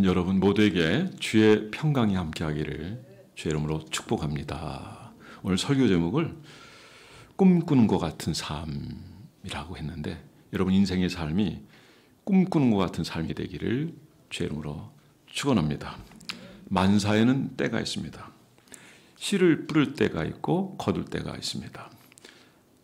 여러분 모두에게 주의 평강이 함께하기를 주의 이름으로 축복합니다. 오늘 설교 제목을 꿈꾸는 것 같은 삶이라고 했는데, 여러분 인생의 삶이 꿈꾸는 것 같은 삶이 되기를 주의 이름으로 축원합니다. 만사에는 때가 있습니다. 씨를 뿌릴 때가 있고 거둘 때가 있습니다.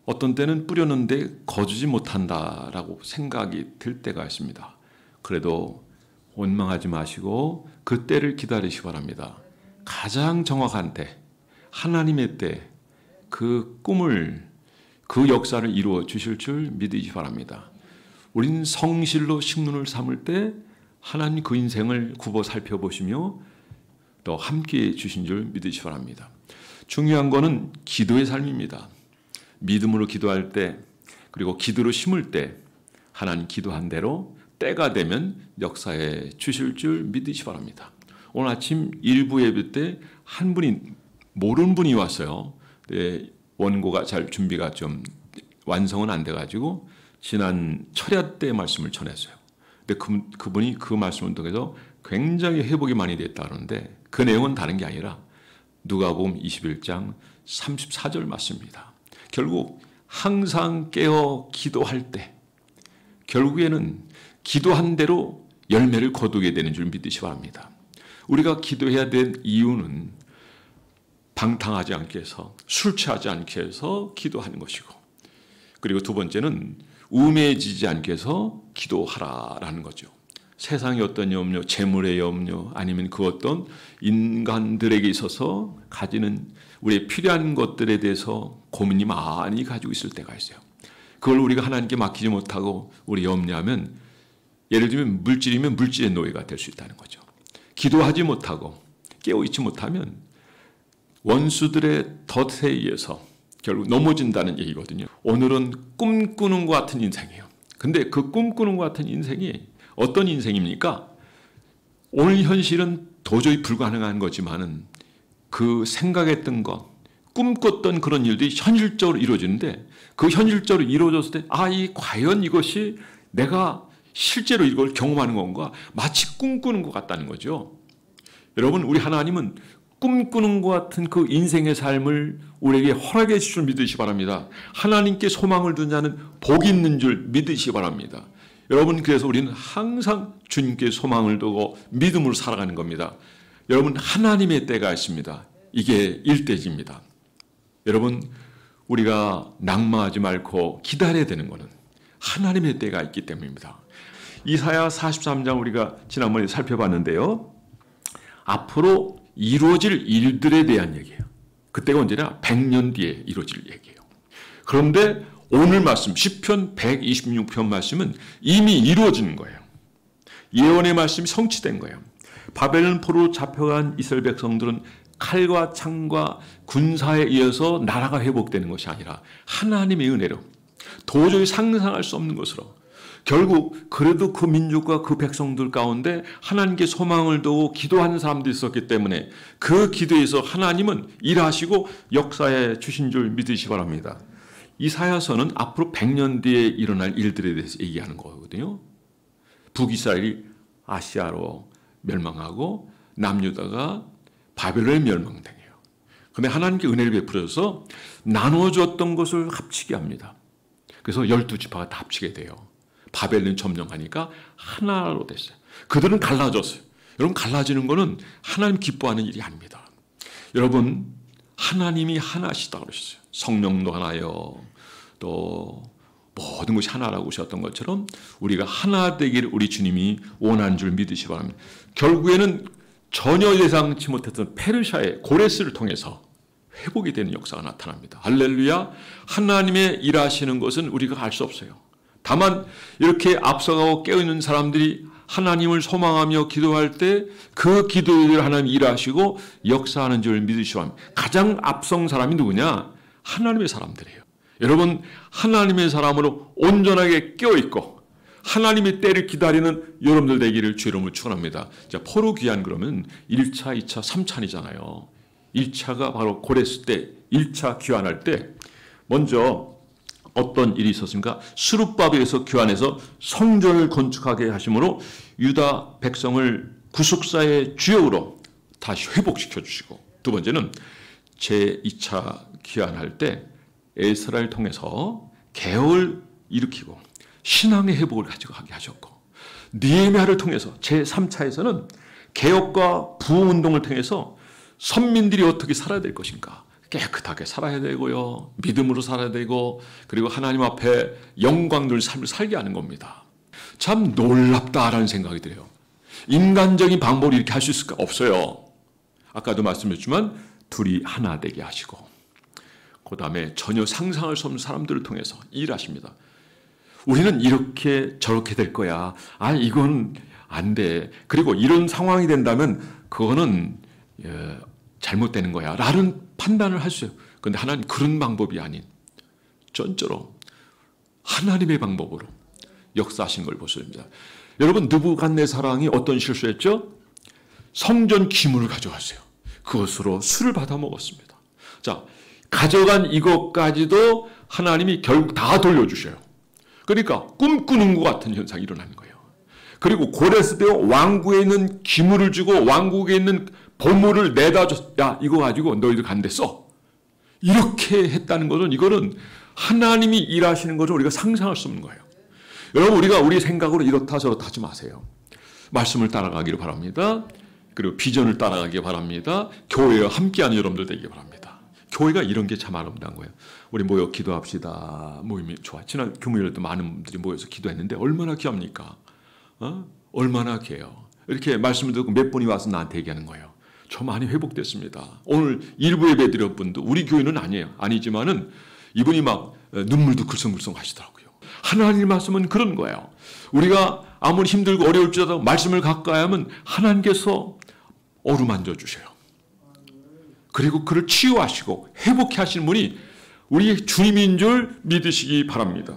어떤 때는 뿌렸는데 거두지 못한다라고 생각이 들 때가 있습니다. 그래도 원망하지 마시고 그 때를 기다리시기 바랍니다. 가장 정확한 때, 하나님의 때, 그 꿈을, 그 역사를 이루어 주실 줄 믿으시기 바랍니다. 우린 성실로 식문을 삼을 때 하나님 그 인생을 굽어 살펴보시며 또 함께해 주신 줄 믿으시기 바랍니다. 중요한 거는 기도의 삶입니다. 믿음으로 기도할 때, 그리고 기도로 심을 때 하나님 기도한 대로 때가 되면 역사에 주실 줄 믿으시기 바랍니다. 오늘 아침 일부 예배 때 한 분이, 모르는 분이 왔어요. 네, 원고가 잘 준비가 좀 완성은 안 돼가지고 지난 철야 때 말씀을 전했어요. 근데 그분이 그 말씀을 통해서 굉장히 회복이 많이 됐다 그러는데, 그 내용은 다른 게 아니라 누가복음 21장 34절 말씀입니다. 결국 항상 깨어 기도할 때 결국에는 기도한 대로 열매를 거두게 되는 줄 믿으시기 바랍니다. 우리가 기도해야 될 이유는 방탕하지 않게 해서, 술 취하지 않게 해서 기도하는 것이고, 그리고 두 번째는 우매해지지 않게 해서 기도하라라는 거죠. 세상의 어떤 염려, 재물의 염려, 아니면 그 어떤 인간들에게 있어서 가지는 우리의 필요한 것들에 대해서 고민이 많이 가지고 있을 때가 있어요. 그걸 우리가 하나님께 맡기지 못하고 우리 염려하면, 예를 들면 물질이면 물질의 노예가 될 수 있다는 거죠. 기도하지 못하고 깨어있지 못하면 원수들의 덫에 의해서 결국 넘어진다는 얘기거든요. 오늘은 꿈꾸는 것 같은 인생이에요. 근데 그 꿈꾸는 것 같은 인생이 어떤 인생입니까? 오늘 현실은 도저히 불가능한 거지만은 그 생각했던 것, 꿈꿨던 그런 일들이 현실적으로 이루어지는데, 그 현실적으로 이루어졌을 때 과연 이것이 내가 실제로 이걸 경험하는 건가? 마치 꿈꾸는 것 같다는 거죠. 여러분, 우리 하나님은 꿈꾸는 것 같은 그 인생의 삶을 우리에게 허락해 주실 줄 믿으시기 바랍니다. 하나님께 소망을 둔 자는 복이 있는 줄 믿으시기 바랍니다. 여러분, 그래서 우리는 항상 주님께 소망을 두고 믿음으로 살아가는 겁니다. 여러분, 하나님의 때가 있습니다. 이게 일대지입니다. 여러분, 우리가 낭망하지 말고 기다려야 되는 것은 하나님의 때가 있기 때문입니다. 이사야 43장 우리가 지난번에 살펴봤는데요, 앞으로 이루어질 일들에 대한 얘기예요. 그때가 언제나 100년 뒤에 이루어질 얘기예요. 그런데 오늘 말씀, 시편 126편 말씀은 이미 이루어지는 거예요. 예언의 말씀이 성취된 거예요. 바벨론 포로로 잡혀간 이스라엘 백성들은 칼과 창과 군사에 의해서 나라가 회복되는 것이 아니라 하나님의 은혜로, 도저히 상상할 수 없는 것으로, 결국 그래도 그 민족과 그 백성들 가운데 하나님께 소망을 두고 기도하는 사람들이 있었기 때문에 그 기도에서 하나님은 일하시고 역사에 주신 줄 믿으시기 바랍니다. 이사야서는 앞으로 100년 뒤에 일어날 일들에 대해서 얘기하는 거거든요. 북이스라엘이 아시아로 멸망하고 남유다가 바벨론에 멸망당해요. 그런데 하나님께 은혜를 베풀어서 나눠줬던 것을 합치게 합니다. 그래서 12지파가 다 합치게 돼요. 바벨론 점령하니까 하나로 됐어요. 그들은 갈라졌어요. 여러분, 갈라지는 것은 하나님 기뻐하는 일이 아닙니다. 여러분, 하나님이 하나시다 그러셨어요. 성령도 하나요, 또 모든 것이 하나라고 하셨던 것처럼 우리가 하나 되기를 우리 주님이 원하는 줄 믿으시기 바랍니다. 결국에는 전혀 예상치 못했던 페르시아의 고레스를 통해서 회복이 되는 역사가 나타납니다. 할렐루야. 하나님의 일하시는 것은 우리가 알 수 없어요. 다만 이렇게 앞서가고 깨어있는 사람들이 하나님을 소망하며 기도할 때 그 기도를 하나님이 일하시고 역사하는 줄 믿으시기 바랍니다. 가장 앞선 사람이 누구냐? 하나님의 사람들이에요. 여러분, 하나님의 사람으로 온전하게 깨어있고 하나님의 때를 기다리는 여러분들 되기를 주 이름으로 축원합니다. 자, 포로 귀환 그러면 1차, 2차, 3차이잖아요. 1차가 바로 고레스 때 1차 귀환할 때 먼저 어떤 일이 있었습니까? 스룹바벨에서 교환해서 성전을 건축하게 하심으로 유다 백성을 구속사의 주역으로 다시 회복시켜 주시고, 두 번째는 제2차 기한할 때 에스라를 통해서 개혁을 일으키고 신앙의 회복을 가져가게 하셨고, 느헤미야를 통해서 제3차에서는 개혁과 부흥운동을 통해서 선민들이 어떻게 살아야 될 것인가, 깨끗하게 살아야 되고요, 믿음으로 살아야 되고, 그리고 하나님 앞에 영광 누릴 삶을 살게 하는 겁니다. 참 놀랍다라는 생각이 들어요. 인간적인 방법으로 이렇게 할 수 있을까? 없어요. 아까도 말씀드렸지만 둘이 하나 되게 하시고, 그 다음에 전혀 상상할 수 없는 사람들을 통해서 일하십니다. 우리는 이렇게 저렇게 될 거야. 아, 이건 안 돼. 그리고 이런 상황이 된다면 그거는 잘못되는 거야 라는 판단을 할 수 있어요. 그런데 하나님 그런 방법이 아닌 전적으로 하나님의 방법으로 역사하신 걸 보십니다. 여러분, 느부갓네살이 어떤 실수했죠? 성전 기물을 가져왔어요. 그것으로 술을 받아 먹었습니다. 자, 가져간 이것까지도 하나님이 결국 다 돌려주셔요. 그러니까 꿈꾸는 것 같은 현상이 일어나는 거예요. 그리고 고레스 때 왕국에 있는 기물을 주고 왕국에 있는 보물을 내다 줬어. 야, 이거 가지고 너희들 간데 써. 이렇게 했다는 것은, 이거는 하나님이 일하시는 것을 우리가 상상할 수 없는 거예요. 여러분, 우리가 우리 생각으로 이렇다 저렇다 하지 마세요. 말씀을 따라가기를 바랍니다. 그리고 비전을 따라가기 바랍니다. 교회와 함께하는 여러분들 되기 바랍니다. 교회가 이런 게 참 아름다운 거예요. 우리 모여 기도합시다. 모임이 좋아. 지난 금요일에도 많은 분들이 모여서 기도했는데 얼마나 귀합니까? 얼마나 귀해요. 이렇게 말씀을 듣고 몇 분이 와서 나한테 얘기하는 거예요. 저 많이 회복됐습니다. 오늘 일부 예배 드린 분도 우리 교회는 아니지만은 이분이 막 눈물도 글썽글썽 하시더라고요. 하나님 말씀은 그런 거예요. 우리가 아무리 힘들고 어려울지라도 말씀을 가까이 하면 하나님께서 어루만져 주셔요. 그리고 그를 치유하시고 회복해 하시는 분이 우리 주님인 줄 믿으시기 바랍니다.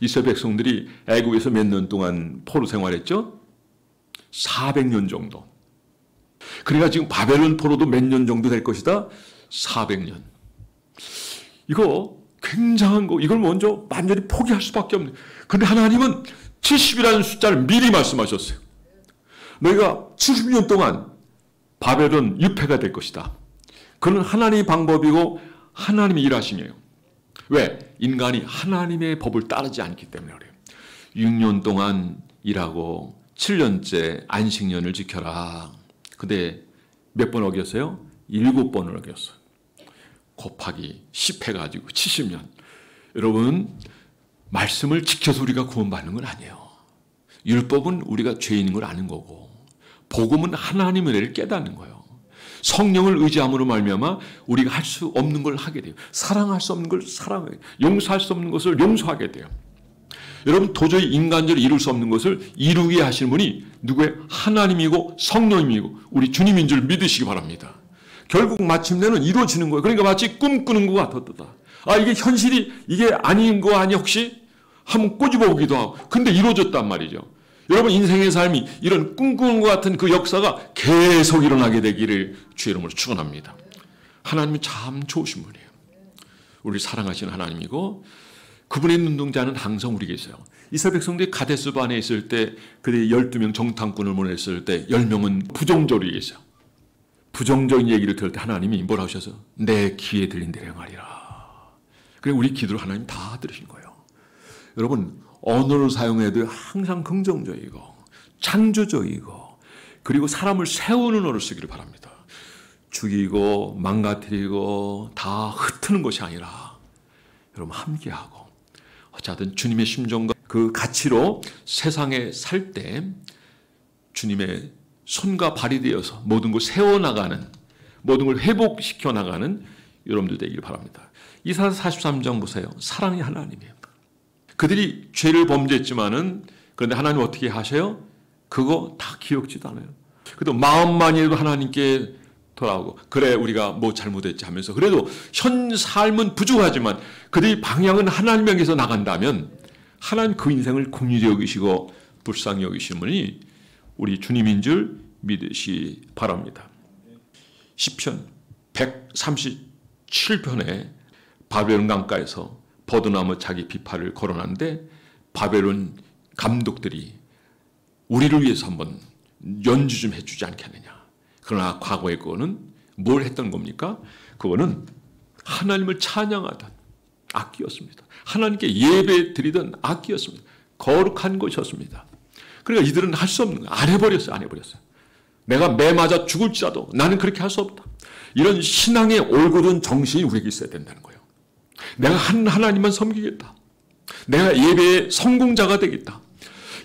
이스라엘 백성들이 애국에서 몇 년 동안 포로 생활했죠? 400년 정도. 그러니까 지금 바벨론 포로도 몇 년 정도 될 것이다? 400년. 이거 굉장한 거, 이걸 먼저 완전히 포기할 수밖에 없는. 근데 하나님은 70이라는 숫자를 미리 말씀하셨어요. 너희가 70년 동안 바벨론 유폐가 될 것이다. 그건 하나님의 방법이고 하나님의 일하심이에요. 왜? 인간이 하나님의 법을 따르지 않기 때문에 그래요. 6년 동안 일하고 7년째 안식년을 지켜라. 근데 몇 번 어겼어요? 7번을 어겼어요. 곱하기 10 해가지고 70년. 여러분, 말씀을 지켜서 우리가 구원받는 건 아니에요. 율법은 우리가 죄인인 걸 아는 거고, 복음은 하나님의 은혜를 깨닫는 거예요. 성령을 의지함으로 말미암아 우리가 할 수 없는 걸 하게 돼요. 사랑할 수 없는 걸 사랑해요. 용서할 수 없는 것을 용서하게 돼요. 여러분, 도저히 인간적으로 이룰 수 없는 것을 이루게 하시는 분이 누구의? 하나님이고 성령님이고 우리 주님인 줄 믿으시기 바랍니다. 결국 마침내는 이루어지는 거예요. 그러니까 마치 꿈꾸는 것 같았다. 아, 이게 현실이 이게 아닌 거 아니 혹시? 한번 꼬집어보기도 하고. 근데 이루어졌단 말이죠. 여러분, 인생의 삶이 이런 꿈꾸는 것 같은 그 역사가 계속 일어나게 되기를 주의 이름으로 축원합니다. 하나님은 참 좋으신 분이에요. 우리 사랑하시는 하나님이고 그분의 눈동자는 항상 우리에게 있어요. 이스라엘 백성들이 가데스 반에 있을 때 그들이 12명 정탐꾼을 보냈을 때 10명은 부정적으로 얘기했어요. 부정적인 얘기를 들을 때 하나님이 뭐라 하셔서 내 귀에 들린 대로 행하리라. 그래, 우리 기도를 하나님 다 들으신 거예요. 여러분, 언어를 사용해도 항상 긍정적이고 창조적이고 그리고 사람을 세우는 언어를 쓰기를 바랍니다. 죽이고 망가뜨리고 다 흩트는 것이 아니라 여러분 함께하고 어쨌든 주님의 심정과 그 가치로 세상에 살 때 주님의 손과 발이 되어서 모든 걸 세워나가는, 모든 걸 회복시켜 나가는 여러분들 되기를 바랍니다. 이사야 43장 보세요. 사랑이 하나님이에요. 그들이 죄를 범죄했지만은 그런데 하나님 어떻게 하셔요? 그거 다 기억지도 않아요. 그래도 마음만이라도 하나님께 돌아오고 그래 우리가 뭐 잘못했지 하면서 그래도 현 삶은 부족하지만 그들이 방향은 하나님 향해서 나간다면 하나님 그 인생을 긍휼히 여기시고 불쌍히 여기시는 분이 우리 주님인 줄 믿으시 바랍니다. 시편 137편에 바벨론 강가에서 버드나무 자기 비파를 걸어놨는데 바벨론 감독들이 우리를 위해서 한번 연주 좀 해주지 않겠느냐. 그러나 과거에 그거는 뭘 했던 겁니까? 그거는 하나님을 찬양하던 악기였습니다. 하나님께 예배 드리던 악기였습니다. 거룩한 것이었습니다. 그러니까 이들은 할 수 없는 거예요. 안 해버렸어요. 내가 매 맞아 죽을지라도 나는 그렇게 할 수 없다. 이런 신앙의 올곧은 정신이 우리에게 있어야 된다는 거예요. 내가 한 하나님만 섬기겠다. 내가 예배의 성공자가 되겠다.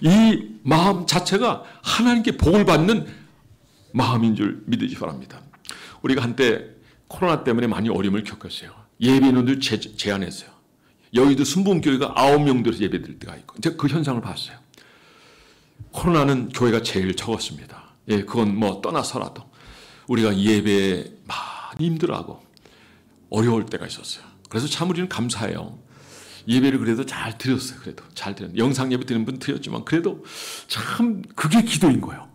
이 마음 자체가 하나님께 복을 받는 마음인 줄 믿으시 바랍니다. 우리가 한때 코로나 때문에 많이 어려움을 겪었어요. 예배인원들 제한했어요. 여의도 순복음교회가 9명 들어서 예배 드릴 때가 있고 제가 그 현상을 봤어요. 코로나는 교회가 제일 적었습니다. 예, 그건 뭐 떠나서라도 우리가 예배에 많이 힘들어하고 어려울 때가 있었어요. 그래서 참 우리는 감사해요. 예배를 그래도 잘 드렸어요. 그래도 잘 드렸어요. 영상 예배 드리는 분 드렸지만 그래도 참 그게 기도인 거예요.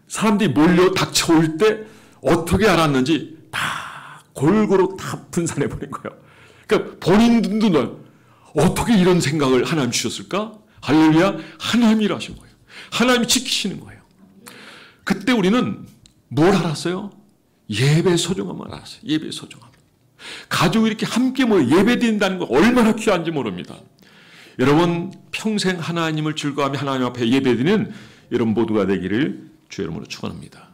사람들이 몰려 닥쳐올 때 어떻게 알았는지 다 골고루 다 분산해버린 거예요. 그러니까 본인들도 어떻게 이런 생각을 하나님 주셨을까? 할렐루야, 하나님이 하신 거예요. 하나님이 지키시는 거예요. 그때 우리는 뭘 알았어요? 예배의 소중함을 알았어요. 예배의 소중함. 가족이 이렇게 함께 모여 예배드린다는 거 얼마나 귀한지 모릅니다. 여러분 평생 하나님을 즐거워하며 하나님 앞에 예배드리는 여러분 모두가 되기를 주의 이름으로 축원합니다.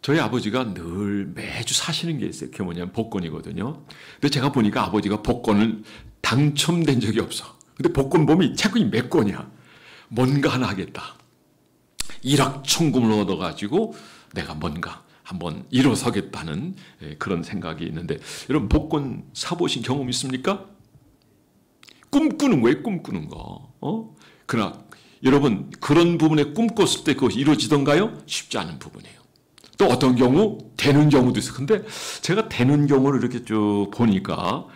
저희 아버지가 늘 매주 사시는 게 있어요. 그게 뭐냐면 복권이거든요. 근데 제가 보니까 아버지가 복권을 당첨된 적이 없어. 근데 복권 보면 자꾸 몇 권이야. 뭔가 하나 하겠다. 일확천금을 얻어가지고 내가 뭔가 한번 일어서겠다는 그런 생각이 있는데 여러분 복권 사보신 경험 있습니까? 꿈꾸는 거예요. 꿈꾸는 거. 그러나 여러분 그런 부분에 꿈꿨을 때 그것이 이루어지던가요? 쉽지 않은 부분이에요. 또 어떤 경우 되는 경우도 있어요. 근데 제가 되는 경우를 이렇게 쭉 보니까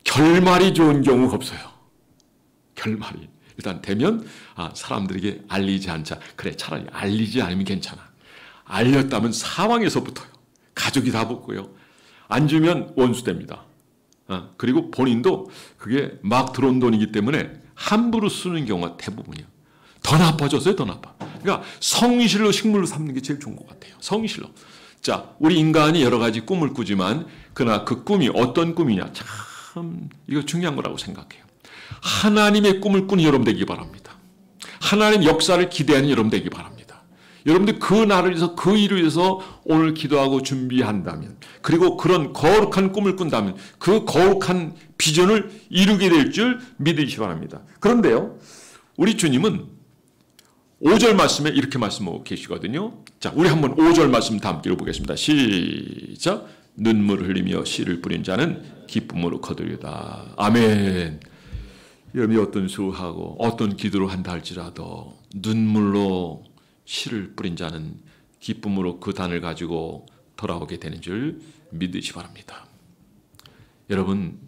결말이 좋은 경우가 없어요. 결말이. 일단 되면 사람들에게 알리지 않자. 그래 차라리 알리지 않으면 괜찮아. 알렸다면 사망에서 붙어요. 가족이 다 붙고요. 안 주면 원수 됩니다. 그리고 본인도 그게 막 들어온 돈이기 때문에 함부로 쓰는 경우가 대부분이에요. 더 나빠졌어요. 더 나빠. 그러니까 성실로 식물로 삼는 게 제일 좋은 것 같아요. 성실로. 자, 우리 인간이 여러 가지 꿈을 꾸지만 그러나 그 꿈이 어떤 꿈이냐. 참 이거 중요한 거라고 생각해요. 하나님의 꿈을 꾸는 여러분 되기 바랍니다. 하나님 역사를 기대하는 여러분 되기 바랍니다. 여러분들 그 날을 위해서 그 일을 위해서 오늘 기도하고 준비한다면 그리고 그런 거룩한 꿈을 꾼다면 그 거룩한 비전을 이루게 될 줄 믿으시기 바랍니다. 그런데요. 우리 주님은 5절 말씀에 이렇게 말씀하고 계시거든요. 자, 우리 한번 5절 말씀 다 함께 읽어보겠습니다. 시작. 눈물을 흘리며 씨를 뿌린 자는 기쁨으로 거두리다. 아멘. 여러분이 어떤 수하고 어떤 기도를 한다 할지라도 눈물로 씨를 뿌린 자는 기쁨으로 그 단을 가지고 돌아오게 되는 줄 믿으시기 바랍니다. 여러분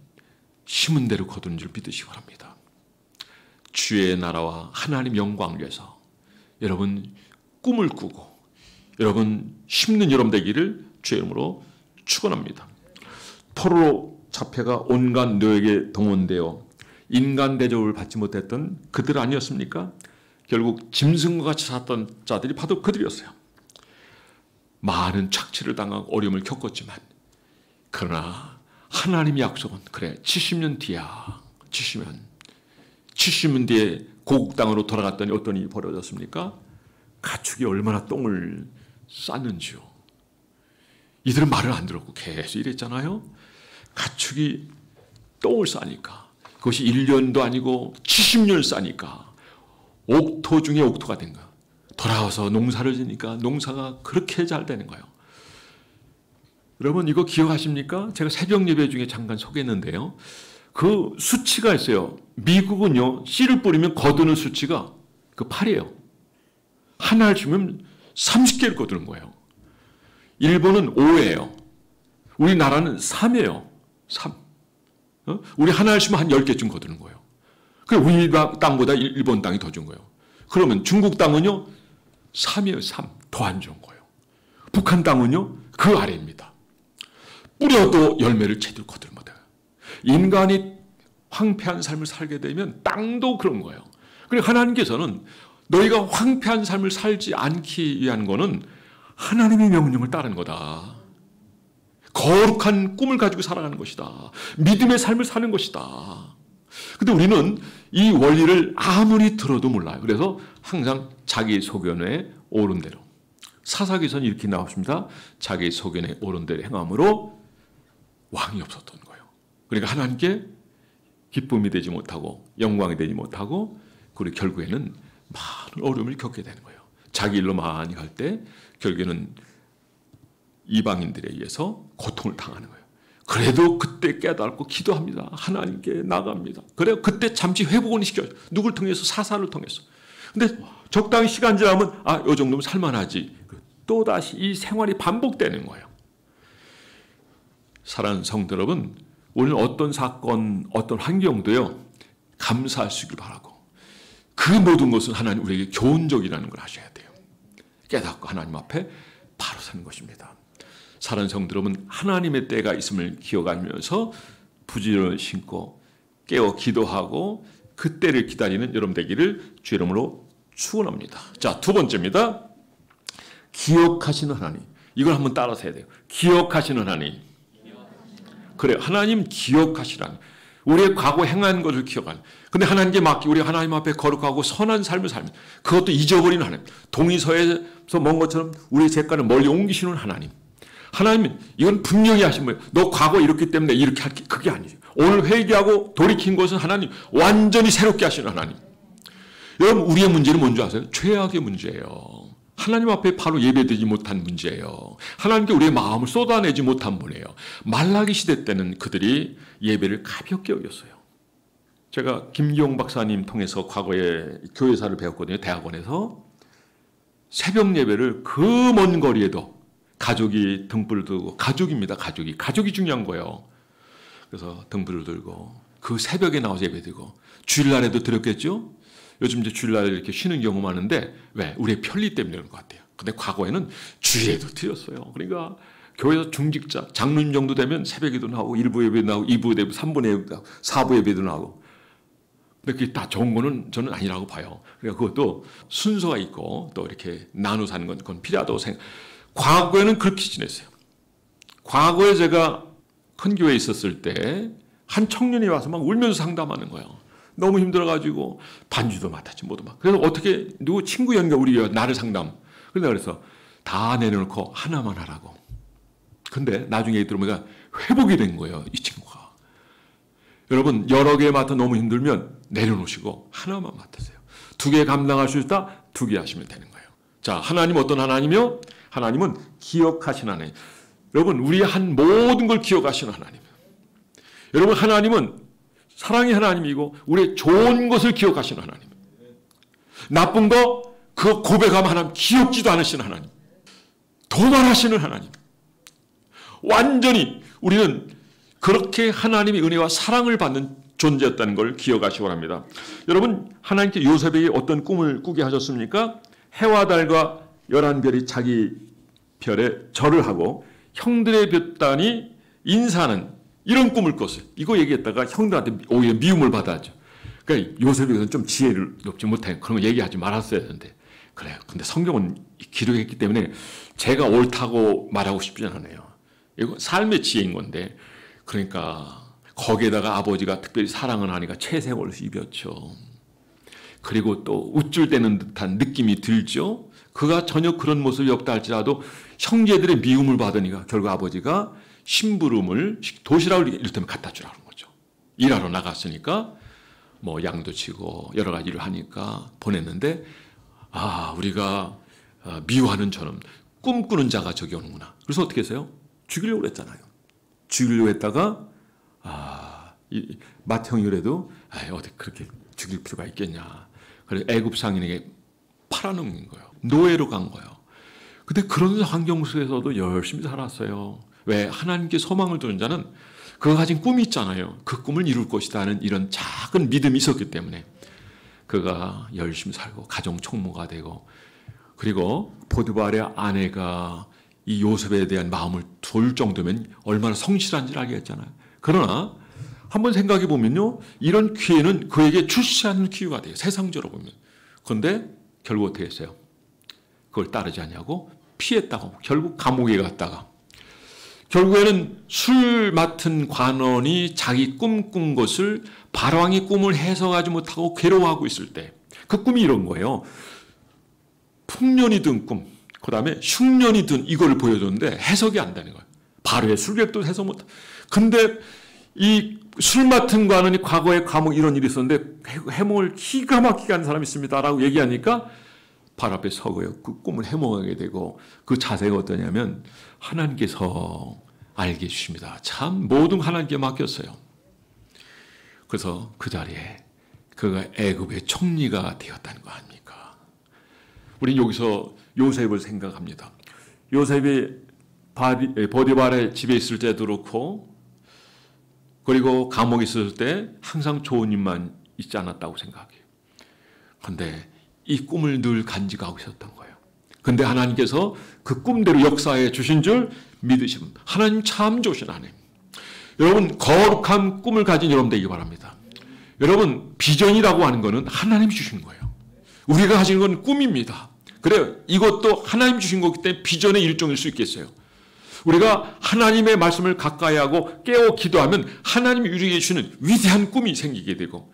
심은 대로 거두는 줄 믿으시기 바랍니다. 주의 나라와 하나님 영광을 위해서 여러분 꿈을 꾸고 여러분 심는 여러분 되기를 주의 이름으로 축원합니다. 포로 잡혀가 온갖 노역에 동원되어 인간 대접을 받지 못했던 그들 아니었습니까? 결국 짐승과 같이 살았던 자들이 바로 그들이었어요. 많은 착취를 당하고 어려움을 겪었지만 그러나 하나님의 약속은 그래 70년 뒤야. 70년 뒤에 고국 땅으로 돌아갔더니 어떤 일이 벌어졌습니까? 가축이 얼마나 똥을 쌌는지요. 이들은 말을 안 들었고 계속 이랬잖아요. 가축이 똥을 싸니까 그것이 1년도 아니고 70년을 싸니까 옥토 중에 옥토가 된 거예요. 돌아와서 농사를 지니까 농사가 그렇게 잘 되는 거예요. 여러분 이거 기억하십니까? 제가 새벽 예배 중에 잠깐 소개했는데요. 그 수치가 있어요. 미국은요. 씨를 뿌리면 거두는 수치가 그 8이에요. 하나를 주면 30개를 거두는 거예요. 일본은 5예요. 우리나라는 3이에요. 3. 우리 하나를 주면 한 10개쯤 거두는 거예요. 우리 땅보다 일본 땅이 더 준 거예요. 그러면 중국 땅은요. 3이에요. 3. 더 안 좋은 거예요. 북한 땅은요. 그 아래입니다. 뿌려도 열매를 제대로 거두지 못해요. 인간이 황폐한 삶을 살게 되면 땅도 그런 거예요. 그리고 하나님께서는 너희가 황폐한 삶을 살지 않기 위한 거는 하나님의 명령을 따르는 거다. 거룩한 꿈을 가지고 살아가는 것이다. 믿음의 삶을 사는 것이다. 근데 우리는 이 원리를 아무리 들어도 몰라요. 그래서 항상 자기 소견에 옳은 대로. 사사기서는 이렇게 나왔습니다. 자기 소견에 옳은 대로 행함으로 왕이 없었던 거예요. 그러니까 하나님께 기쁨이 되지 못하고 영광이 되지 못하고 그리고 결국에는 많은 어려움을 겪게 되는 거예요. 자기 일로 많이 갈 때 결국에는 이방인들에 의해서 고통을 당하는 거예요. 그래도 그때 깨닫고 기도합니다. 하나님께 나갑니다. 그래요. 그때 잠시 회복을 시켜요. 누굴 통해서? 사사를 통해서. 근데 적당히 시간 지나면 이 정도면 살만하지. 또다시 이 생활이 반복되는 거예요. 사랑하는 성도 여러분, 오늘 어떤 사건, 어떤 환경도요, 감사할 수 있길 바라고. 그 모든 것은 하나님 우리에게 교훈적이라는 걸 아셔야 돼요. 깨닫고 하나님 앞에 바로 서는 것입니다. 사랑하는 성도 여러분, 하나님의 때가 있음을 기억하면서 부지런히 신고 깨어 기도하고 그 때를 기다리는 여러분 되기를 주 이름으로 축원합니다. 자, 두 번째입니다. 기억하시는 하나님. 이걸 한번 따라서 해야 돼요. 기억하시는 하나님. 그래요. 하나님 기억하시라는. 우리의 과거 행한 것을 기억하는. 근데 하나님께 맡기 우리 하나님 앞에 거룩하고 선한 삶을 살면 그것도 잊어버리는 하나님. 동의서에서 먼 것처럼 우리의 죄가를 멀리 옮기시는 하나님. 하나님은 이건 분명히 하신 거예요. 너 과거 이렇기 때문에 이렇게 할게. 그게 아니죠. 오늘 회개하고 돌이킨 것은 하나님 완전히 새롭게 하시는 하나님. 여러분 우리의 문제는 뭔지 아세요? 죄악의 문제예요. 하나님 앞에 바로 예배되지 못한 문제예요. 하나님께 우리의 마음을 쏟아내지 못한 분이에요. 말라기 시대 때는 그들이 예배를 가볍게 여겼어요. 제가 김기용 박사님 통해서 과거에 교회사를 배웠거든요. 대학원에서. 새벽 예배를 그 먼 거리에도 가족이 등불을 들고, 가족입니다. 가족이 중요한 거예요. 그래서 등불을 들고 그 새벽에 나와서 예배드리고, 주일날에도 드렸겠죠. 요즘 이제 주일날 이렇게 쉬는 경우 많은데 왜? 우리의 편리 때문에 그런 것 같아요. 근데 과거에는 주일에도 드렸어요. 그러니까 교회에서 중직자, 장로님 정도 되면 새벽에도 나오고 1부 예배도 나오고 2부 예배, 3부 예배도 나오고 4부 예배도 나오고. 근데 그게 다 좋은 거는 저는 아니라고 봐요. 그러니까 그것도 순서가 있고 또 이렇게 나눠 사는 건 그건 필요하다고 생각. 과거에는 그렇게 지냈어요. 과거에 제가 큰 교회에 있었을 때 한 청년이 와서 막 울면서 상담하는 거예요. 너무 힘들어가지고 반주도 맡았지 뭐도 막. 그래서 어떻게 누구 친구 연결 우리 나를 상담. 그래서 다 내려놓고 하나만 하라고. 근데 나중에 들어보니까 회복이 된 거예요. 이 친구가. 여러분 여러 개 맡아 너무 힘들면 내려놓으시고 하나만 맡으세요. 2개 감당할 수 있다? 2개 하시면 되는 거예요. 자, 하나님 어떤 하나님이요? 하나님은 기억하시는 하나님. 여러분 우리의 한 모든 걸 기억하시는 하나님. 여러분 하나님은 사랑의 하나님이고 우리의 좋은 것을 기억하시는 하나님. 나쁜 거 그거 고백하면 하나님 기억지도 않으시는 하나님. 도발하시는 하나님. 완전히 우리는 그렇게 하나님의 은혜와 사랑을 받는 존재였다는 걸 기억하시기 바랍니다. 여러분 하나님께 요셉에게 어떤 꿈을 꾸게 하셨습니까? 해와 달과 11별이 자기 별에 절을 하고 형들의 볕단이 인사하는 이런 꿈을 꿨어요. 이거 얘기했다가 형들한테 오히려 미움을 받았죠. 그러니까 요셉에게는 좀 지혜를 높지 못해. 그런 거 얘기하지 말았어야 되는데. 그래요. 근데 성경은 기록했기 때문에 제가 옳다고 말하고 싶지는 않아요. 이거 삶의 지혜인 건데. 그러니까 거기에다가 아버지가 특별히 사랑을 하니까 채색을 입었죠. 그리고 또 우쭐대는 듯한 느낌이 들죠. 그가 전혀 그런 모습이 없다 할지라도 형제들의 미움을 받으니까 결국 아버지가 심부름을 도시락을 이를테면 갖다 주라는 거죠. 일하러 나갔으니까 뭐 양도 치고 여러 가지 일을 하니까 보냈는데 우리가 미워하는 저는 꿈꾸는 자가 저기 오는구나. 그래서 어떻게 했어요? 죽이려고 했잖아요. 죽이려고 했다가 맏형이라도 어디 그렇게 죽일 필요가 있겠냐. 그래서 애굽 상인에게 팔아넘긴 거예요. 노예로 간 거예요. 근데 그런 환경 속에서도 열심히 살았어요. 왜? 하나님께 소망을 두는 자는 그가 가진 꿈이 있잖아요. 그 꿈을 이룰 것이다 하는 이런 작은 믿음이 있었기 때문에 그가 열심히 살고 가정 총무가 되고 그리고 보디발의 아내가 이 요셉에 대한 마음을 둘 정도면 얼마나 성실한지를 알겠잖아요. 그러나 한번 생각해 보면요. 이런 기회는 그에게 출시하는 기회가 돼요. 세상적으로 보면. 그런데 결국 어떻게 했어요? 그걸 따르지 않냐고 피했다고 결국 감옥에 갔다가 결국에는 술 맡은 관원이 자기 꿈꾼 것을 바로왕이 꿈을 해석하지 못하고 괴로워하고 있을 때 그 꿈이 이런 거예요. 풍년이 든 꿈, 그 다음에 흉년이 든 이거를 보여줬는데 해석이 안 되는 거예요. 바로의 술객도 해석 못. 근데 이 술 맡은 관원이 과거에 감옥 이런 일이 있었는데 해몽을 기가 막히게 한 사람이 있습니다라고 얘기하니까 바로 앞에 서고요. 그 꿈을 해몽하게 되고 그 자세가 어떠냐면 하나님께서 알게 해주십니다. 참 모든 하나님께 맡겼어요. 그래서 그 자리에 그가 애굽의 총리가 되었다는 거 아닙니까? 우리는 여기서 요셉을 생각합니다. 요셉이 보디발의 집에 있을 때도 그렇고 그리고 감옥에 있을 때 항상 좋은 일만 있지 않았다고 생각해요. 그런데 이 꿈을 늘 간직하고 있었던 거예요. 그런데 하나님께서 그 꿈대로 역사해 주신 줄 믿으시면 하나님 참 좋으신 하나님. 여러분 거룩한 꿈을 가진 여러분 되기 바랍니다. 여러분 비전이라고 하는 것은 하나님이 주신 거예요. 우리가 가지는 건 꿈입니다. 그래요. 이것도 하나님 주신 거기 때문에 비전의 일종일 수 있겠어요. 우리가 하나님의 말씀을 가까이 하고 깨어 기도하면 하나님이 우리에게 주시는 위대한 꿈이 생기게 되고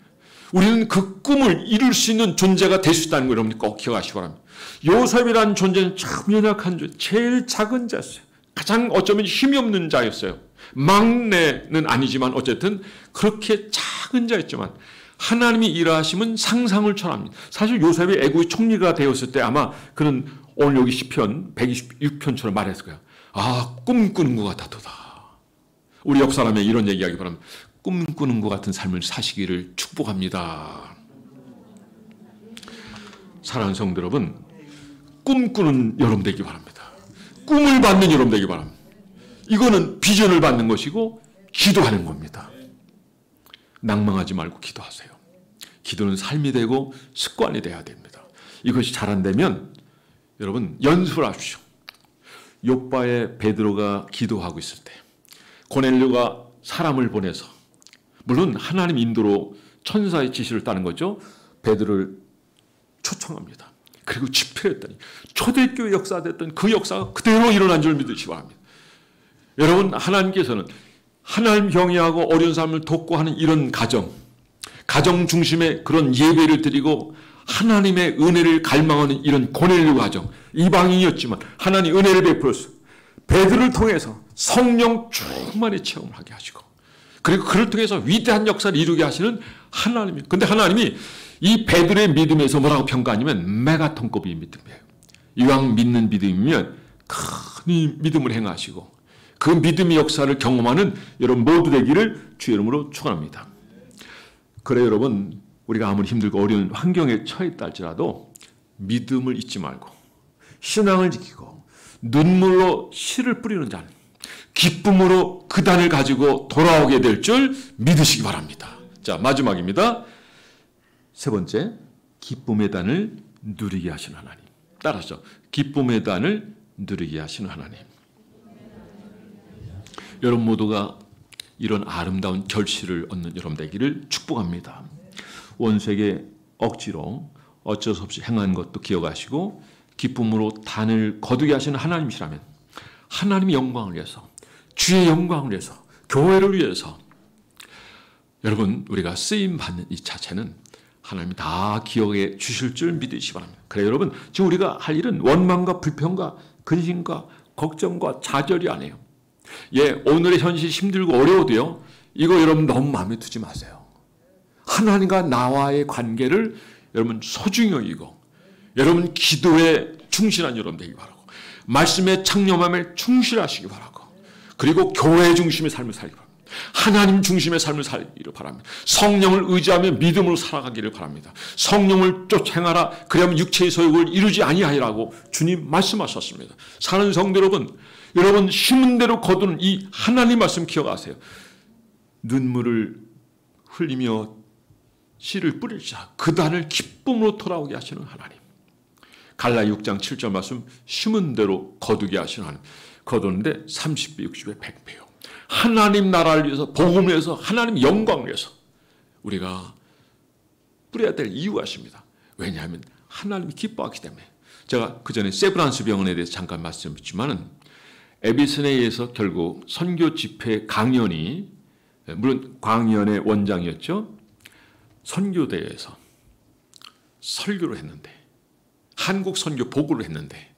우리는 그 꿈을 이룰 수 있는 존재가 될 수 있다는 걸 여러분이 꼭 기억하시기 바랍니다. 요셉이라는 존재는 참 연약한 존재, 제일 작은 자였어요. 가장 어쩌면 힘이 없는 자였어요. 막내는 아니지만 어쨌든 그렇게 작은 자였지만 하나님이 일하시면 상상을 초월합니다. 사실 요셉이 애국의 총리가 되었을 때 아마 그는 오늘 여기 시편 126편처럼 말했을 거예요. 아, 꿈꾸는 것 같았도다. 우리 옆 사람에 이런 얘기하기 바랍니다. 꿈꾸는 것 같은 삶을 사시기를 축복합니다. 사랑하는 성도 여러분, 꿈꾸는 여러분 되기 바랍니다. 꿈을 받는 여러분 되기 바랍니다. 이거는 비전을 받는 것이고 기도하는 겁니다. 낭망하지 말고 기도하세요. 기도는 삶이 되고 습관이 돼야 됩니다. 이것이 잘 안 되면 여러분 연습을 하십시오. 욥바의 베드로가 기도하고 있을 때 고넬료가 사람을 보내서 물론 하나님 인도로 천사의 지시를 따른 거죠. 베드로를 초청합니다. 그리고 집회했더니 초대교회 역사됐던 그 역사가 그대로 일어난 줄 믿으시기 바랍니다. 여러분 하나님께서는 하나님 경외하고 어려운 사람을 돕고 하는 이런 가정 중심의 그런 예배를 드리고 하나님의 은혜를 갈망하는 이런 고넬료 가정, 이방인이었지만 하나님 은혜를 베풀어서 베드로를 통해서 성령 충만히 체험을 하게 하시고 그리고 그를 통해서 위대한 역사를 이루게 하시는 하나님이. 근데 하나님이 이 베드로의 믿음에서 뭐라고 평가하냐면 메가톤급의 믿음이에요. 이왕 믿는 믿음이면 큰 믿음을 행하시고 그 믿음의 역사를 경험하는 여러분 모두 되기를 주의 이름으로 축원합니다. 그래 여러분 우리가 아무리 힘들고 어려운 환경에 처했다 할지라도 믿음을 잊지 말고 신앙을 지키고 눈물로 씨를 뿌리는 자는 기쁨으로 그 단을 가지고 돌아오게 될 줄 믿으시기 바랍니다. 자 마지막입니다. 세 번째, 기쁨의 단을 누리게 하시는 하나님. 따라서 기쁨의 단을 누리게 하시는 하나님. 여러분 모두가 이런 아름다운 결실을 얻는 여러분 되기를 축복합니다. 원수에게 억지로 어쩔 수 없이 행한 것도 기억하시고 기쁨으로 단을 거두게 하시는 하나님이시라면 하나님의 영광을 위해서 주의 영광을 위해서 교회를 위해서 여러분 우리가 쓰임받는 이 자체는 하나님이 다 기억해 주실 줄 믿으시기 바랍니다. 그래 여러분 지금 우리가 할 일은 원망과 불평과 근심과 걱정과 좌절이 아니에요. 예, 오늘의 현실이 힘들고 어려워도요 이거 여러분 너무 마음에 두지 마세요. 하나님과 나와의 관계를 여러분 소중히 여기고 여러분 기도에 충실한 여러분 되기 바라고 말씀의 창념함에 충실하시기 바라고 그리고 교회 중심의 삶을 살기 바랍니다. 하나님 중심의 삶을 살기를 바랍니다. 성령을 의지하며 믿음으로 살아가기를 바랍니다. 성령을 쫓아행하라 그러면 육체의 소욕을 이루지 아니하리라고 주님 말씀하셨습니다. 사는 성도 여러분 심은 대로 거두는 이 하나님 말씀 기억하세요. 눈물을 흘리며 씨를 뿌릴 자 그 단을 기쁨으로 돌아오게 하시는 하나님. 갈라디 6장 7절 말씀 심은 대로 거두게 하시는 하나님. 거두는데 30배 60배 100배요. 하나님 나라를 위해서 복음을 위해서 하나님 영광을 위해서 우리가 뿌려야 될 이유가 있습니다. 왜냐하면 하나님이 기뻐하기 때문에. 제가 그전에 세브란스 병원에 대해서 잠깐 말씀드렸지만은 에비슨에이에서 결국 선교 집회 강연이, 물론 광연의 원장이었죠. 선교대회에서 설교를 했는데, 한국 선교 보고를 했는데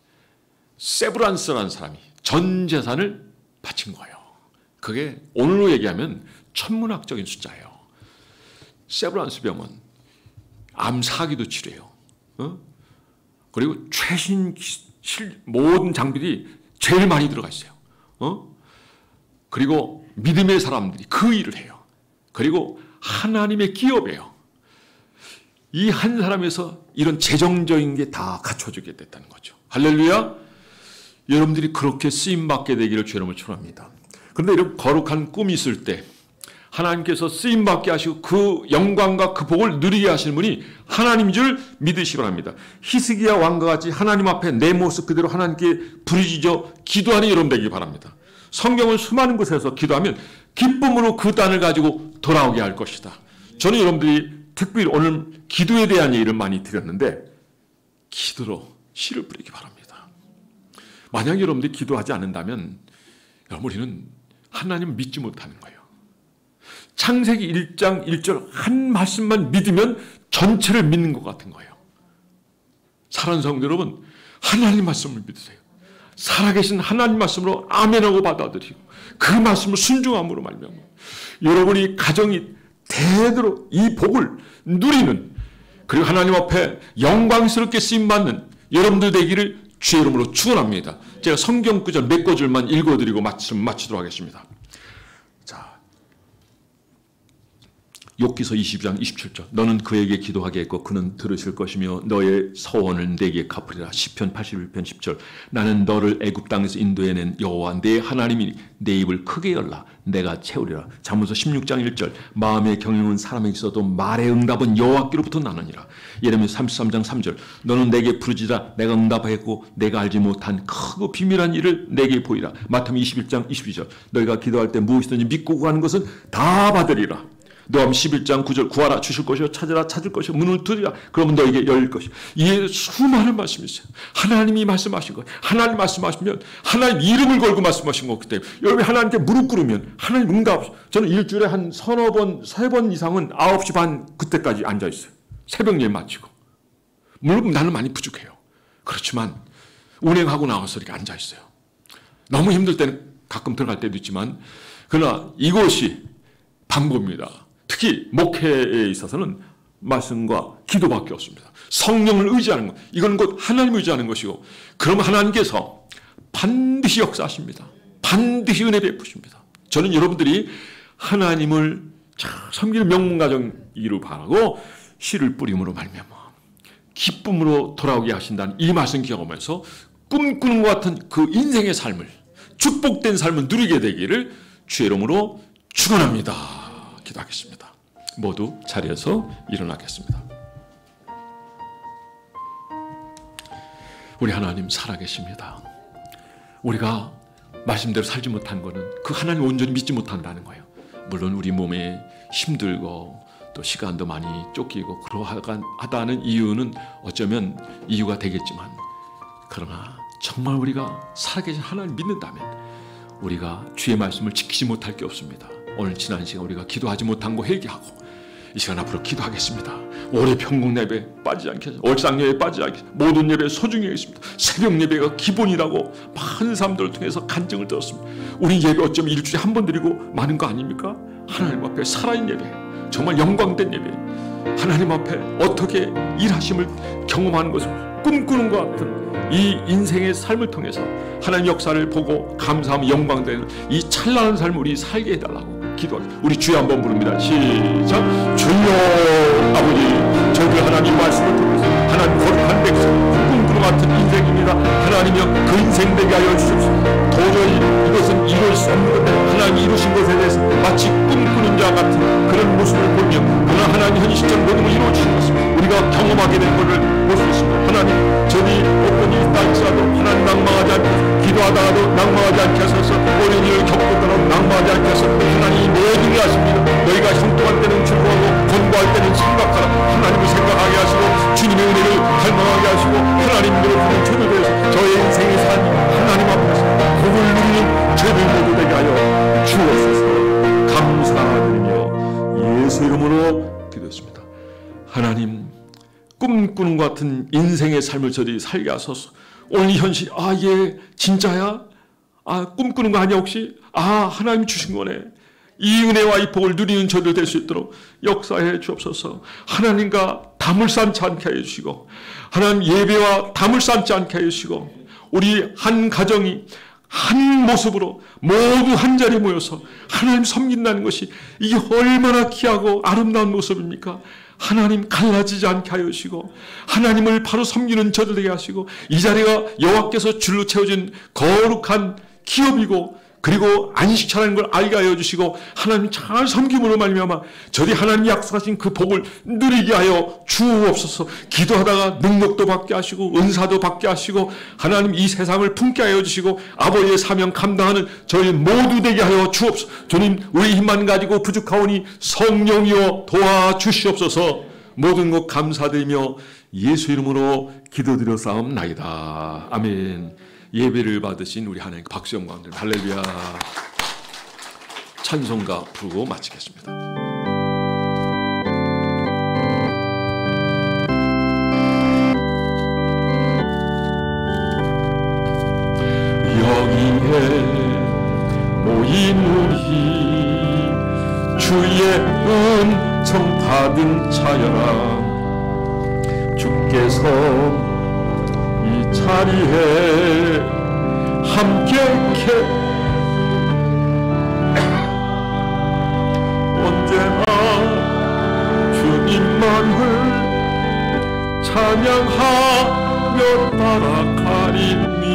세브란스라는 사람이 전 재산을 바친 거예요. 그게 오늘로 얘기하면 천문학적인 숫자예요. 세브란스 병원 암 사기도 치료해요. 그리고 최신 모든 장비들이 제일 많이 들어가 있어요. 그리고 믿음의 사람들이 그 일을 해요. 그리고 하나님의 기업이에요. 이 한 사람에서 이런 재정적인 게 다 갖춰지게 됐다는 거죠. 할렐루야. 여러분들이 그렇게 쓰임받게 되기를 주의 이름으로 축원합니다. 그런데 이런 거룩한 꿈이 있을 때 하나님께서 쓰임받게 하시고 그 영광과 그 복을 누리게 하시는 분이 하나님인 줄 믿으시기 바랍니다. 히스기야 왕과 같이 하나님 앞에 내 모습 그대로 하나님께 부르짖어 기도하는 여러분 되기 바랍니다. 성경은 수많은 곳에서 기도하면 기쁨으로 그 땅을 가지고 돌아오게 할 것이다. 저는 여러분들이 특별히 오늘 기도에 대한 얘기를 많이 드렸는데 기도로 씨를 뿌리기 바랍니다. 만약 여러분들이 기도하지 않는다면 우리는 하나님을 믿지 못하는 거예요. 창세기 1장 1절 한 말씀만 믿으면 전체를 믿는 것 같은 거예요. 사랑하는 성도 여러분, 하나님 말씀을 믿으세요. 살아계신 하나님 말씀으로 아멘하고 받아들이고 그 말씀을 순종함으로 말미암아 여러분이 가정이 대대로 이 복을 누리는, 그리고 하나님 앞에 영광스럽게 쓰임받는 여러분들 되기를 주의 이름으로 축원합니다. 제가 성경 구절 몇 구절만 읽어드리고 마치도록 하겠습니다. 자, 욥기서 22장 27절. 너는 그에게 기도하게 했고 그는 들으실 것이며 너의 서원을 내게 갚으리라. 시편 81편 10절. 나는 너를 애굽 땅에서 인도해낸 여호와 내 하나님이니 내 입을 크게 열라 내가 채우리라. 잠언서 16장 1절. 마음의 경영은 사람에게 있어도 말의 응답은 여호와께로부터 나느니라. 예레미야 33장 3절. 너는 내게 부르짖으라 내가 응답하겠고 내가 알지 못한 크고 비밀한 일을 내게 보이라. 마태복음 21장 22절. 너희가 기도할 때 무엇이든지 믿고 구하는 것은 다 받으리라. 너함 11장 9절. 구하라 주실 것이요 찾으라 찾을 것이요 문을 두드리라 그러면 너에게 열릴 것이요. 이에 수많은 말씀이 있어요. 하나님이 말씀하신 거예요. 하나님 말씀하시면 하나님 이름을 걸고 말씀하신 거기 때문에 여러분이 하나님께 무릎 꿇으면 하나님 응답. 저는 일주일에 한 서너 번, 3번 이상은 9시 반 그때까지 앉아있어요. 새벽 예배 마치고. 물론 나는 많이 부족해요. 그렇지만 운행하고 나와서 이렇게 앉아있어요. 너무 힘들 때는 가끔 들어갈 때도 있지만 그러나 이것이 방법입니다. 특히 목회에 있어서는 말씀과 기도밖에 없습니다. 성령을 의지하는 것, 이건 곧 하나님을 의지하는 것이고, 그러면 하나님께서 반드시 역사하십니다. 반드시 은혜 베푸십니다. 저는 여러분들이 하나님을 섬기는 명문가정이기를 바라고 씨를 뿌림으로 말미암아 기쁨으로 돌아오게 하신다는 이 말씀 기억하면서 꿈꾸는 것 같은 그 인생의 삶을, 축복된 삶을 누리게 되기를 주의 이름으로 축원합니다. 기도하겠습니다. 모두 자리에서 일어나겠습니다. 우리 하나님 살아계십니다. 우리가 말씀대로 살지 못한 것은 그 하나님 온전히 믿지 못한다는 거예요. 물론 우리 몸에 힘들고 또 시간도 많이 쫓기고 그러하다는 이유는 어쩌면 이유가 되겠지만, 그러나 정말 우리가 살아계신 하나님 믿는다면 우리가 주의 말씀을 지키지 못할 게 없습니다. 오늘 지난 시간 우리가 기도하지 못한 거 회개하고 이 시간 앞으로 기도하겠습니다. 올해 평국 예배 빠지지 않게 하소서. 월상 예배 빠지지 않게 하소서. 모든 예배 소중히 하겠습니다. 새벽 예배가 기본이라고 많은 사람들을 통해서 간증을 들었습니다. 우리 예배 어쩌면 일주일에 한 번 드리고 많은 거 아닙니까? 하나님 앞에 살아있는 예배, 정말 영광된 예배, 하나님 앞에 어떻게 일하심을 경험하는 것을 꿈꾸는 것 같은 이 인생의 삶을 통해서 하나님 역사를 보고 감사하며 영광되는 이 찬란한 삶을 우리 살게 해달라고 기도하겠습니다. 우리 주여 한번 부릅니다. 시작. 주여 아버지, 저희 하나님 말씀을 통해서 하나님 거룩한 백성 꿈꾸는 것 같은 인생입니다. 하나님이여 그 인생 되게 하여 주십시오. 도저히 그것은 이룰 수 없는 건데 하나님이 이루신 것에 대해서 마치 꿈꾸는 자 같은 그런 모습을 보며 그러나 하나님 현실적 모든 걸 이루어주신 것입니다. 우리가 경험하게 된 것을 볼 수 있습니다. 하나님 저리 어떤 일이 있다 할지라도 하나님 낭망하지 않게 기도하다가도 낭망하지 않게 하소서. 어려운 일을 겪고도 낭망하지 않게 하소서. 하나님이 모든 일 아십니다. 너희가 형통할 때는 즐거워하고 권고할 때는 생각하라. 하나님을 생각하게 하시고 주님의 은혜를 갈망하게 하시고 하나님으로 부른 저를 위해서 저의 인생의 삶 하나님 앞에서 복을 누리는 저희들 모두 되게 하여 주옵소서. 감사드리며 예수 이름으로 기도했습니다. 하나님 꿈꾸는 것 같은 인생의 삶을 저리 살게 하소서. 오늘 현실 예 진짜야? 꿈꾸는 거 아니야 혹시? 하나님 주신 거네. 이 은혜와 이 복을 누리는 저들 될 수 있도록 역사해 주옵소서. 하나님과 담을 쌓지 않게 하여 주시고 하나님 예배와 담을 쌓지 않게 하여 주시고 우리 한 가정이 한 모습으로 모두 한 자리에 모여서 하나님 섬긴다는 것이 이게 얼마나 귀하고 아름다운 모습입니까? 하나님 갈라지지 않게 하여 주시고 하나님을 바로 섬기는 저들 되게 하시고 이 자리가 여호와께서 줄로 채워진 거룩한 기업이고 그리고 안식처라는 걸 알게 하여 주시고 하나님 잘 섬김으로 말미암아 저리 하나님이 약속하신 그 복을 누리게 하여 주옵소서. 기도하다가 능력도 받게 하시고 은사도 받게 하시고 하나님 이 세상을 품게 하여 주시고 아버지의 사명 감당하는 저희 모두 되게 하여 주옵소서. 주님 우리 힘만 가지고 부족하오니 성령이여 도와주시옵소서. 모든 것 감사드리며 예수 이름으로 기도드렸사옵나이다. 아멘. 예배를 받으신 우리 하나님 박수영 광들 할렐루야. 찬송가 부르고 마치겠습니다. 여기에 모인 우리 주의 은총 받은 자여라. 주께서 이 자리에 함께 언제나 주님만을 찬양하며 따라가리니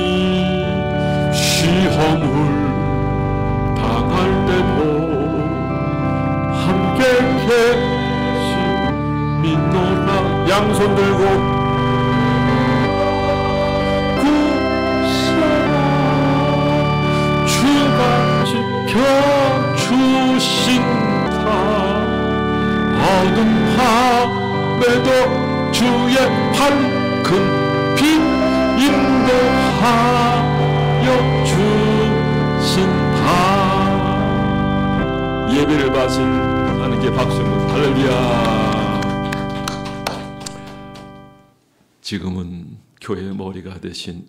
시험을 당할 때도 함께 계시미노라. 양손 들고 지켜주신다. 어둠 밤에도 주의 밝은 빛 인도하여 주신다. 예배를 받으신 하나님께 박수를 할렐루야. 지금은 교회의 머리가 되신